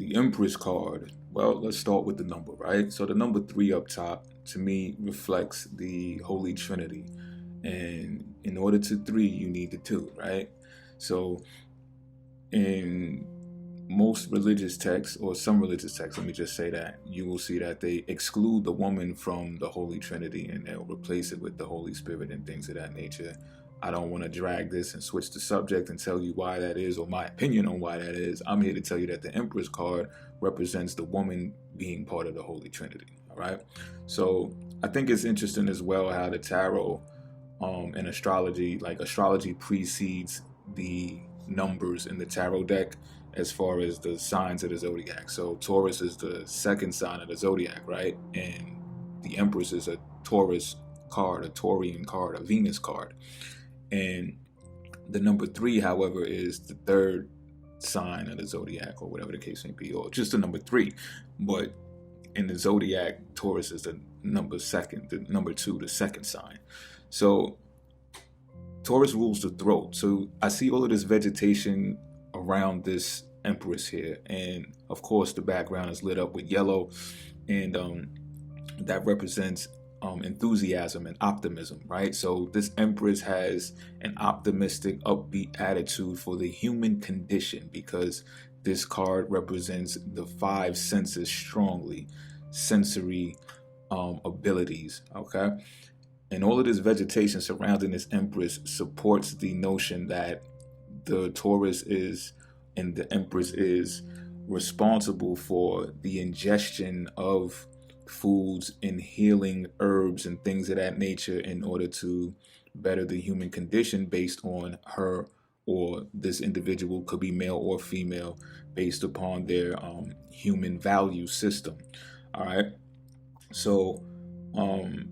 the Empress card. Well, let's start with the number, right? So the number 3 up top to me reflects the Holy Trinity. And in order to 3, you need the 2, right? So in most religious texts, or some religious texts, let me just say that, you will see that they exclude the woman from the Holy Trinity and they'll replace it with the Holy Spirit and things of that nature. I don't want to drag this and switch the subject and tell you why that is or my opinion on why that is. I'm here to tell you that the Empress card represents the woman being part of the Holy Trinity. All right. So I think it's interesting as well how the tarot and astrology, like astrology precedes the numbers in the tarot deck as far as the signs of the zodiac. So Taurus is the second sign of the zodiac, right? And the Empress is a Taurus card, a Taurian card, a Venus card. And the number 3, however, is the third sign of the zodiac, or whatever the case may be, or just the number 3. But in the zodiac, Taurus is the number 2, the second sign. So Taurus rules the throat. So I see all of this vegetation around this Empress here, and of course the background is lit up with yellow, and that represents enthusiasm and optimism, right? So this Empress has an optimistic, upbeat attitude for the human condition, because this card represents the 5 senses strongly, sensory abilities, okay? And all of this vegetation surrounding this Empress supports the notion that the Taurus is, and the Empress is, responsible for the ingestion of foods and healing herbs and things of that nature in order to better the human condition based on her, or this individual could be male or female, based upon their human value system. All right. So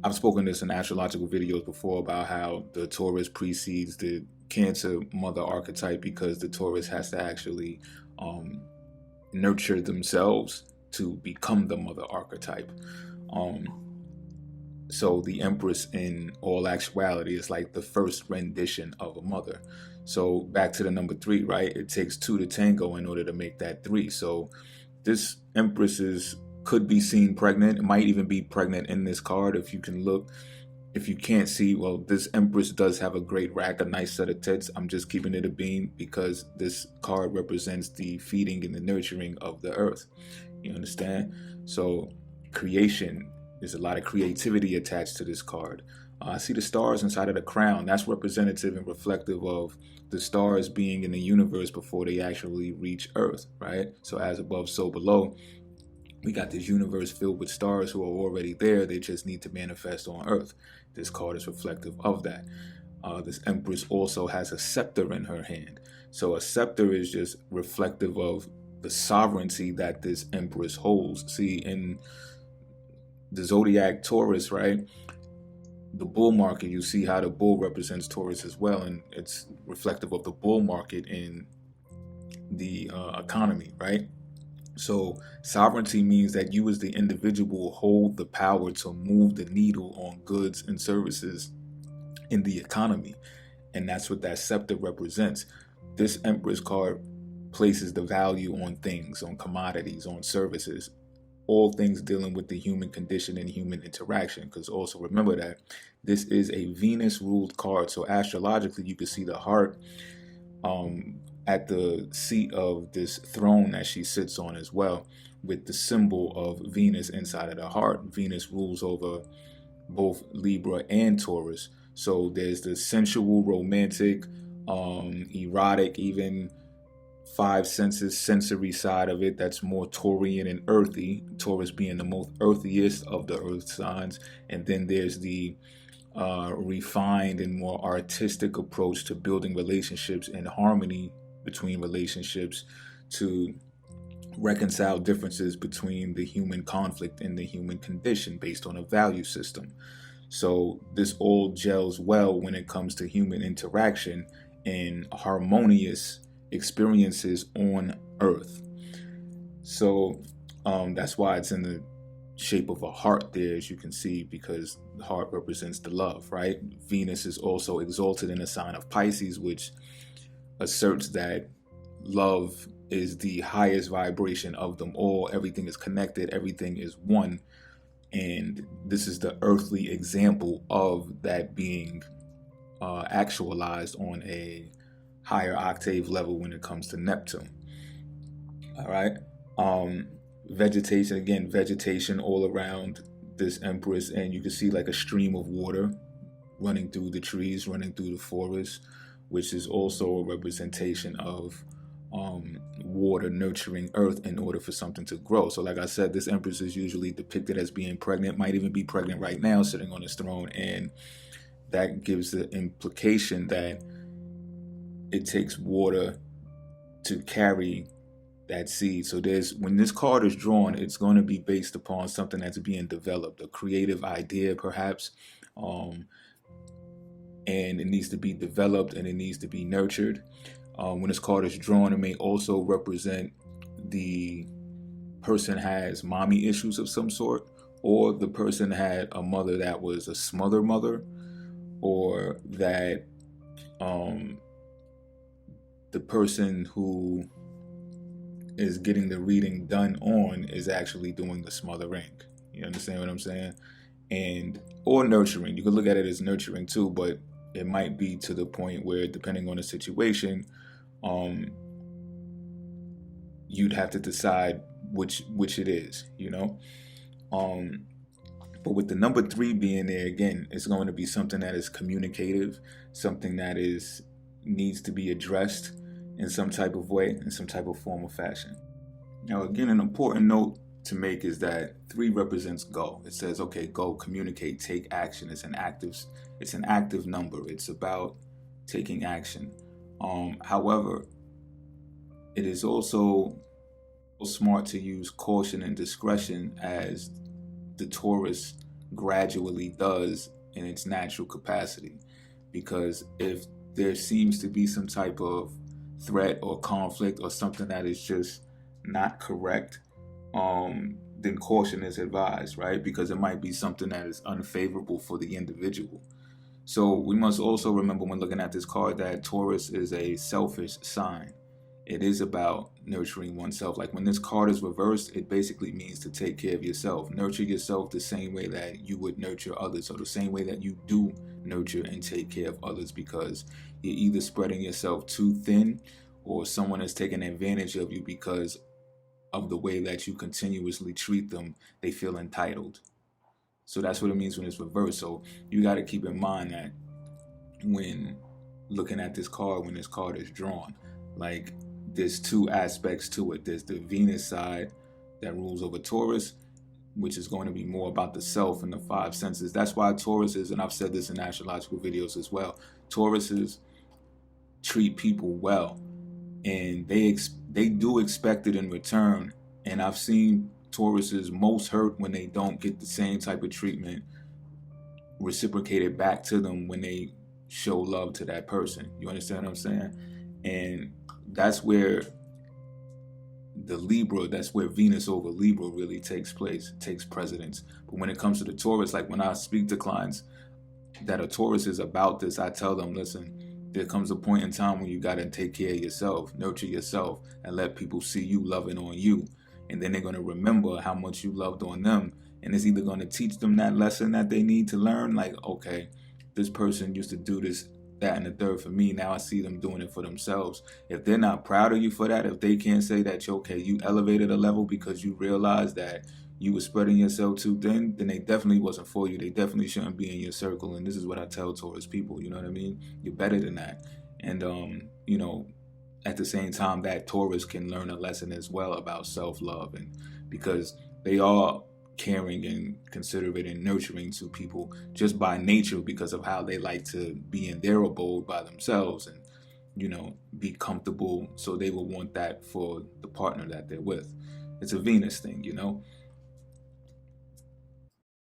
I've spoken this in astrological videos before about how the Taurus precedes the Cancer mother archetype, because the Taurus has to actually nurture themselves to become the mother archetype. So the Empress, in all actuality, is like the first rendition of a mother. So back to the number 3, right? It takes 2 to tango in order to make that 3. So this Empress could be seen pregnant. It might even be pregnant in this card. If you can look, if you can't see, well, this Empress does have a great rack, a nice set of tits. I'm just keeping it a beam because this card represents the feeding and the nurturing of the earth. You understand? So creation, there's a lot of creativity attached to this card. I see the stars inside of the crown. That's representative and reflective of the stars being in the universe before they actually reach Earth, right? So as above, so below. We got this universe filled with stars who are already there. They just need to manifest on Earth. This card is reflective of that. This Empress also has a scepter in her hand. So a scepter is just reflective of the sovereignty that this Empress holds. See, in the zodiac Taurus, right? The bull market, you see how the bull represents Taurus as well, and it's reflective of the bull market in the economy, right? So sovereignty means that you as the individual hold the power to move the needle on goods and services in the economy. And that's what that scepter represents. This Empress card places the value on things, on commodities, on services, all things dealing with the human condition and human interaction. Because also remember that this is a Venus ruled card. So astrologically, you can see the heart at the seat of this throne that she sits on as well, with the symbol of Venus inside of the heart. Venus rules over both Libra and Taurus. So there's the sensual, romantic, erotic, even 5 senses, sensory side of it that's more Taurian and earthy, Taurus being the most earthiest of the earth signs. And then there's the refined and more artistic approach to building relationships and harmony between relationships, to reconcile differences between the human conflict and the human condition based on a value system. So this all gels well when it comes to human interaction and harmonious experiences on Earth. So that's why it's in the shape of a heart there, as you can see, because the heart represents the love, right? Venus is also exalted in a sign of Pisces, which asserts that love is the highest vibration of them all. Everything is connected, everything is one. And this is the earthly example of that being actualized on a higher octave level when it comes to Neptune. All right. Vegetation, again, vegetation all around this Empress, and you can see like a stream of water running through the trees, running through the forest, which is also a representation of water nurturing earth in order for something to grow. So like I said, this Empress is usually depicted as being pregnant, might even be pregnant right now, sitting on his throne, and that gives the implication that it takes water to carry that seed. So when this card is drawn, it's going to be based upon something that's being developed, a creative idea perhaps, and it needs to be developed and it needs to be nurtured. When this card is drawn, it may also represent the person has mommy issues of some sort, or the person had a mother that was a smother mother, or that the person who is getting the reading done on is actually doing the smothering. You understand what I'm saying? Or nurturing. You could look at it as nurturing too, but it might be to the point where, depending on the situation, you'd have to decide which it is, you know? But with the number 3 being there, again, it's going to be something that is communicative, something that needs to be addressed in some type of way, in some type of form or fashion. Now, again, an important note to make is that 3 represents go. It says, okay, go, communicate, take action. It's an active number. It's about taking action. However, it is also smart to use caution and discretion, as the Taurus gradually does in its natural capacity. Because if there seems to be some type of threat or conflict or something that is just not correct, then caution is advised, right? Because it might be something that is unfavorable for the individual. So we must also remember when looking at this card that Taurus is a selfish sign. It is about nurturing oneself. Like when this card is reversed, it basically means to take care of yourself. Nurture yourself the same way that you would nurture others, or the same way that you do nurture and take care of others, because you're either spreading yourself too thin or someone is taking advantage of you because of the way that you continuously treat them. They feel entitled. So that's what it means when it's reversed. So you got to keep in mind that when looking at this card, when this card is drawn, like there's 2 aspects to it. There's the Venus side that rules over Taurus, which is going to be more about the self and the 5 senses. That's why Tauruses, and I've said this in astrological videos as well, Tauruses treat people well, and they do expect it in return. And I've seen Tauruses most hurt when they don't get the same type of treatment reciprocated back to them when they show love to that person. You understand what I'm saying? And that's where that's where Venus over Libra really takes precedence. But when it comes to the Taurus, like when I speak to clients that a Taurus is about this, I tell them, listen, there comes a point in time when you got to take care of yourself, nurture yourself, and let people see you loving on you. And then they're going to remember how much you loved on them. And it's either going to teach them that lesson that they need to learn, like, okay, this person used to do this, that, and the third for me. Now I see them doing it for themselves. If they're not proud of you for that, if they can't say that, you elevated a level because you realized that you were spreading yourself too thin, then they definitely wasn't for you. They definitely shouldn't be in your circle. And this is what I tell Taurus people, you know what I mean? You're better than that. And, at the same time, that Taurus can learn a lesson as well about self-love, and because they are caring and considerate and nurturing to people just by nature, because of how they like to be in their abode by themselves and, be comfortable. So they will want that for the partner that they're with. It's a Venus thing,